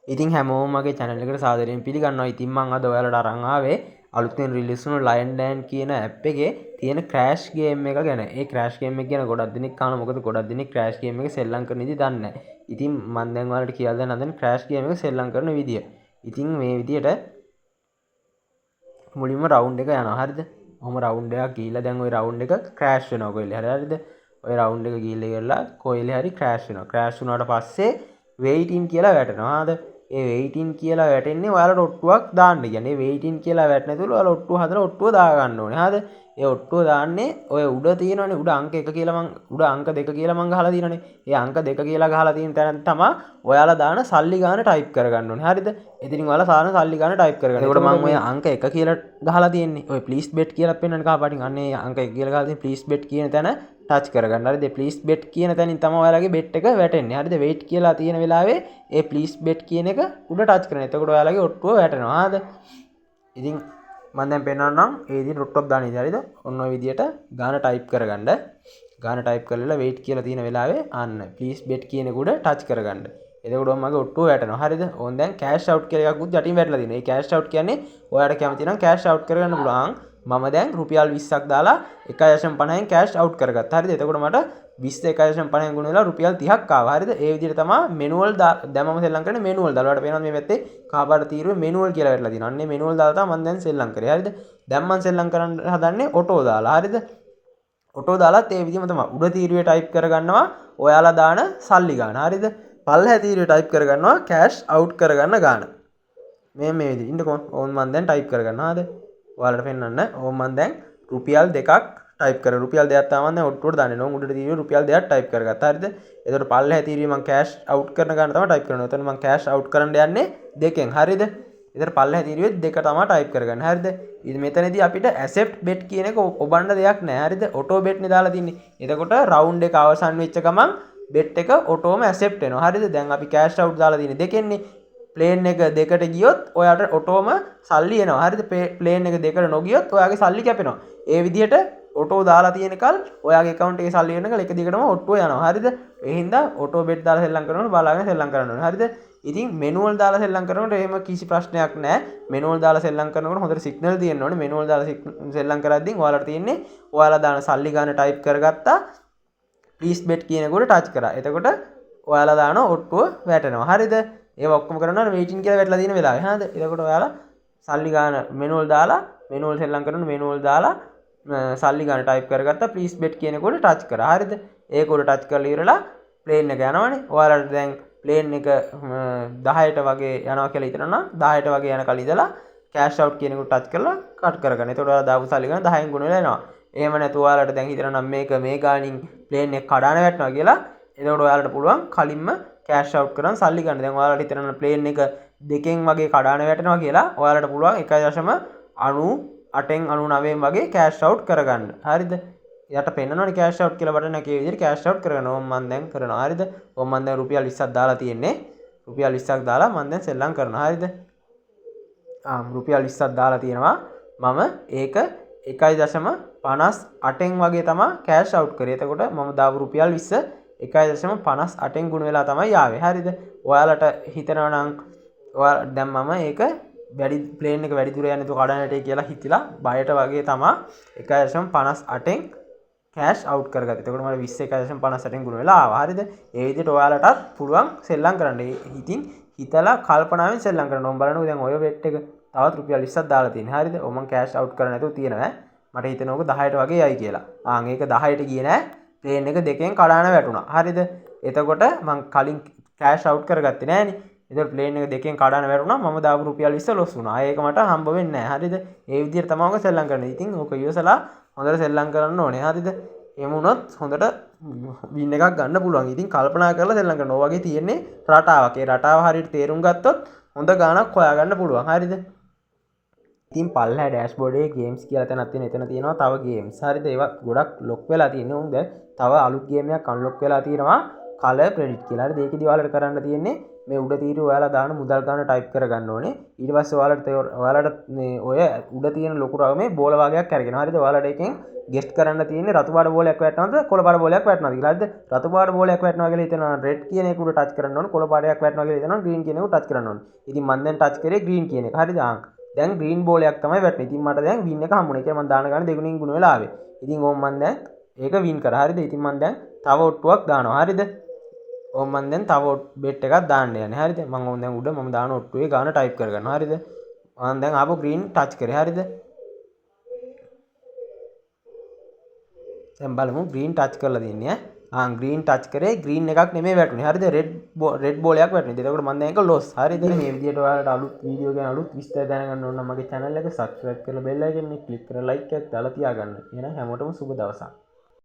ඉතින් හැමෝම මගේ channel එකට සාදරයෙන් පිළිගන්නවා. ඉතින් මම අද ඔයාලට අරන් ආවේ අලුතෙන් රිලීස් වුණු Lion Dan කියන app එකේ තියෙන crash game එක ගැන. ඒ crash game එක ගැන ගොඩක් දෙනෙක් අහනවා. මොකද ගොඩක් දෙනෙක් crash game එක සෙල්ලම් කරන විදිහ දන්නේ නැහැ. ඉතින් මම දැන් ඔයාලට කියලා දෙන්න හදන්නේ crash game එක සෙල්ලම් කරන විදිය. ඉතින් මේ විදියට මුලින්ම round එක යනවා. හරිද? ඔහොම round එකක් ගිහිල්ලා දැන් ওই round එක crash වෙනවා කොහෙලේ. හරිද? ඔය round එක ගිහිල්ලා ඉවරලා කොහෙලේ හරි crash වෙනවා. crash වුණාට පස්සේ waiting කියලා වැටෙනවා. හරිද? ඒ waiting කියලා වැටෙන්නේ ඔයාලට ඔට්ටුවක් දාන්න. කියන්නේ waiting කියලා වැටෙන තුරු ඔයාලා ඔට්ටුව හදලා ඔට්ටුව දා ගන්න ඕනේ. හරිද? ඒ ඔට්ටුව දාන්නේ ඔය උඩ තියෙනවනේ උඩ අංක 1 කියලා මං උඩ අංක 2 කියලා මං ගහලා තියෙනවනේ. ඒ අංක 2 කියලා ගහලා තියෙන තැන තමයි ඔයාලා දාන සල්ලි ගාන ටයිප් කරගන්න ඕනේ. හරිද? ඉතින් ඔයාලා සාන සල්ලි ගාන ටයිප් කරගන්න. ඒකට මම ඔය අංක 1 කියලා ගහලා තියෙන්නේ. ඔය please bet කියලා පෙන්නන කහපාටින් අන්නේ අංක 1 කියලා ගහලා තියෙන please bet කියන තැන ටච් කරගන්න. හරිද? please bet කියන තැනින් තමයි ඔයාලගේ bet එක වැටෙන්නේ. හරිද? wait කියලා තියෙන වෙලාවේ ඒ please bet කියන එක උඩ ටච් කරන. එතකොට ඔයාලගේ ඔට්ටුව වැටෙනවා. හරිද? ඉතින් මම දැන් පෙන්නන්නම් ඒ විදිහට ඔට්ටුවක් දාන විදිහ. හරිද? ඔන්න ඔය විදිහට ගාන ටයිප් කරගන්න. ගාන ටයිප් කරලා wait කියලා තියෙන වෙලාවේ අන්න please bet කියන එක උඩ ටච් කරගන්න. එතකොට මගේ ඔට්ටුව වැටෙනවා. හරිද? ඕන් දැන් cash out කියලා එකක් උත් යටින් වැටලා තියෙනවා. මේ cash out කියන්නේ ඔයාලට කැමති නම් cash out කරගන්න පුළුවන්. මම දැන් රුපියල් 20ක් දාලා 1.50න් cash out කරගත්තා. හරිද? එතකොට මට 20 1.50න් ගුණ වෙලා රුපියල් 30ක් ආවා. හරිද? ඒ විදිහට තමයි manual දැන් මම සෙල්ලම් කරන්නේ manual දාලා. ඔයාලට පේනවා මේ පැත්තේ කහපාට තීරුවේ manual කියලා වැටලා තියෙනවා. අන්නේ manual දාලා තමයි මම දැන් සෙල්ලම් කරේ. හරිද? දැන් මම සෙල්ලම් කරන්න හදන්නේ auto දාලා. හරිද? auto දාලත් ඒ විදිහම තමයි. උඩ තීරුවේ type කරගන්නවා ඔයාලා දාන සල්ලි ගාන. හරිද? පල්ලෙහා තීරුවේ type කරගන්නවා cash out කරගන්න ගාන. මේ විදිහට ඉන්නකො ඕන් මම දැන් type කරගන්නවා. හරිද? ඔයාලට පෙන්වන්න ඕන් මම දැන් රුපියල් 2ක් ටයිප් කර රුපියල් 2ක් තමයි මම දැන් ඔට්ටුවට දාන්නේ. නෝන් උඩට තීරුවේ රුපියල් 2ක් ටයිප් කරගත්තා. හරිද? එතකොට පල්ලෙහා තීරුවේ මම cash out කරන ගාන තමයි ටයිප් කරන්නේ. එතන මම cash out කරන්න යන්නේ 2කින්. හරිද? එතකොට පල්ලෙහා තීරුවේ 2 තමයි ටයිප් කරගන්නේ. හරිද? ඉතින් මෙතනදී අපිට accept bet කියන එක ඔබන්න දෙයක් නැහැ. හරිද? auto bet නේ දාලා තින්නේ. එතකොට round එක අවසන් වෙච්ච ගමන් bet එක ඔටෝම accept වෙනවා. හරිද? දැන් අපි cash out දාලා තියෙන්නේ 2කින්නේ. ප්ලේන් එක දෙකට ගියොත් ඔයාට ඔටෝම සල්ලි එනවා. හරිද? ප්ලේන් එක දෙකට නොගියොත් ඔයාගේ සල්ලි කැපෙනවා. ඒ විදිහට ඔටෝ දාලා තියෙනකල් ඔයාගේ account එකේ සල්ලි එනකල් එක දිගටම ඔට්ටුව යනවා. හරිද? ඒ හින්දා ඔටෝ බෙට් දාලා සෙල්ලම් කරනකොට බලාගෙන සෙල්ලම් කරන්න ඕනේ. හරිද? ඉතින් manual දාලා සෙල්ලම් කරනකොට එහෙම කිසි ප්‍රශ්නයක් නැහැ. manual දාලා සෙල්ලම් කරනකොට හොඳට signal තියෙන්න ඕනේ. manual දාලා සෙල්ලම් කරද්දී ඔයාලට තියෙන්නේ ඔයාලා දාන සල්ලි ගාන type කරගත්තා. please bet කියන එකට ටච් කරා. එතකොට ඔයාලා දාන ඔට්ටුව වැටෙනවා. හරිද? ඒව ඔක්කොම කරනවා waiting කියලා වැටලා තියෙන වෙලාවේ. හරිද? එතකොට ඔයාලා සල්ලි ගාන manual දාලා manual සෙල්ලම් කරන manual දාලා සල්ලි ගාන ටයිප් කරගත්තා. please bet කියන එකට ටච් කරා. හරිද? ඒක උඩ ටච් කරලා ඉවරලා ප්ලේන් එක යනවනේ. ඔයාලට දැන් ප්ලේන් එක 10ට වගේ යනවා කියලා හිතනවා නම් 10ට වගේ යන කලින් ඉඳලා cash out කියන එකට ටච් කරලා කට් කරගන්න. එතකොට ඔයාලා දාපු සල්ලි ගාන 10න් ගුණ වෙලා එනවා. එහෙම නැතුව ඔයාලට දැන් හිතනවා නම් මේක මේ ගානින් ප්ලේන් එක කඩාන වැටෙනවා කියලා. එතකොට ඔයාලට පුළුවන් කලින්ම cash out කරන් සල්ලි ගන්න. දැන් ඔයාලට හිතනවා නම් ප්ලේන් එක දෙකෙන් වගේ කඩාන වැටෙනවා කියලා. ඔයාලට පුළුවන් 1.98න් 99න් වගේ cash out කරගන්න. හරිද? යට පෙන්නනවනේ cash out කියලා බටන් එකේ විදිහට cash out කරගන්න. ඕම් මම දැන් කරනවා. හරිද? ඕම් මම දැන් රුපියල් 20ක් දාලා තියෙන්නේ. රුපියල් 20ක් දාලා මම දැන් සෙල්ලම් කරනවා. හරිද? රුපියල් 20ක් දාලා තියෙනවා. මම ඒක 1.58න් වගේ තමයි cash out කරේ. එතකොට මම දාපු රුපියල් 20 1.58න් ගුණ වෙලා තමයි ආවේ. හරිද? ඔයාලට හිතනවා නම් ඔයාලා දැන් මම ඒක වැඩි ප්ලේන් එක වැඩි දුර යන්නේ නැතුව කඩන්න යටේ කියලා හිතලා බයට වගේ තමයි 1.58න් cash out කරගත්තේ. එතකොට මට 20 1.58න් ගුණ වෙලා ආවා. හරිද? ඒ විදිහට ඔයාලටත් පුළුවන් සෙල්ලම් කරන්න. ඉතින් හිතලා කල්පනාවෙන් සෙල්ලම් කරන්න. ඕම් බලන්නකෝ දැන් ඔය bet එක තවත් රුපියල් 20ක් දාලා තියෙනවා. හරිද? ඕම් මම cash out කරන්න නැතුව තියෙනවා. මට හිතෙනවා 10ට වගේ යයි කියලා. ඒක 10ට ගියේ නෑ. ප්ලේන් එක දෙකෙන් කඩාන වැටුණා. හරිද? එතකොට මං කලින් cash out කරගත්තේ නෑනේ. එතකොට ප්ලේන් එක දෙකෙන් කඩාන වැටුණා. මම දාපු රුපියල් 20 ලොස් වුණා. ඒක මට හම්බ වෙන්නේ නෑ. හරිද? ඒ විදිහට තමයි ඔක සෙල්ලම් කරන්නේ. ඉතින් ඔක ඉවසලා හොඳට සෙල්ලම් කරන්න ඕනේ. හරිද? එහෙම වුණොත් හොඳට වින් එකක් ගන්න පුළුවන්. ඉතින් කල්පනා කරලා සෙල්ලම් කරන්න. ඔය වගේ තියෙන්නේ රටාවක්. ඒ රටාව හරියට තේරුම් ගත්තොත් හොඳ ගාණක් හොයාගන්න පුළුවන්. හරිද? ඉතින් පල්ලෙහා ඩෑෂ්බෝඩ් එකේ ගේම්ස් කියලා තැනක් තියෙන. එතන තියෙනවා තව ගේම්ස්. හරිද? ඒවා ගොඩක් ලොක් වෙලා තියෙනවා. උන් දැන් තව අලුත් ගේම් එකක් අන්ලොක් වෙලා තියෙනවා. කලර් ප්‍රෙඩික්ට් කියලා. හරිද? ඒකෙදි ඔයාලට කරන්න තියෙන්නේ මේ උඩ තීරු ඔයාලා දාන මුදල් ගාන ටයිප් කරගන්න ඕනේ. ඊට පස්සේ ඔයාලට මේ ඔය උඩ තියෙන ලොකු රවමේ බෝල වගේක් අරගෙන හරිද ඔයාලට එකෙන් ගෙස්ට් කරන්න තියෙන්නේ රතු පාට බෝලයක් වැටෙනවද කොළ පාට බෝලයක් වැටෙනවද කියලා. හරිද? රතු පාට බෝලයක් වැටෙනවා කියලා හිතනවා රෙඩ් කියන එක උඩ ටච් කරන්න ඕනේ. කොළ පාටයක් වැටෙනවා කියලා හිතනවා ග්‍රීන් කියන එක උඩ ටච් කරන්න ඕනේ. ඉතින් මම දැන් ටච් කරේ ග්‍රීන් කියන එක. හරිද? දැන් ග්‍රීන් බෝලයක් තමයි වැටෙන්නේ. ඉතින් මට දැන් වින් එක හම්බුනේ. ඒක මම දාන ගාන දෙගුණින් ගුණ වෙලා ආවේ. ඉතින් ඕම් මම දැන් ඒක වින් කරා. හරිද? ඉතින් මම දැන් තව ඔට්ටුවක් දානවා. හරිද? ඕම් මම දැන් තව බෙට් එකක් දාන්න යන්නේ. හරිද? මම ඕම් දැන් උඩ මම දාන ඔට්ටුවේ ගාන ටයිප් කරගන්නවා. හරිද? මම දැන් ආපහු ග්‍රීන් ටච් කරේ. හරිද? දැන් බලමු ග්‍රීන් ටච් කරලා දින්නේ ග්‍රීන් ටච් කරේ ග්‍රීන් එකක් නෙමෙයි වැටුනේ. හරිද? රෙඩ් බෝලයක් වැටුනේ. එතකොට මම දැන් ඒක ලොස්. හරිද? මේ විදියට ඔයාලට අලුත් වීඩියෝ ගැන අලුත් විස්තර දැනගන්න ඕන නම් මගේ channel එක subscribe කරලා bell icon එක click කරලා like එකක් දාලා තියාගන්න. එහෙනම් හැමෝටම සුබ දවසක්.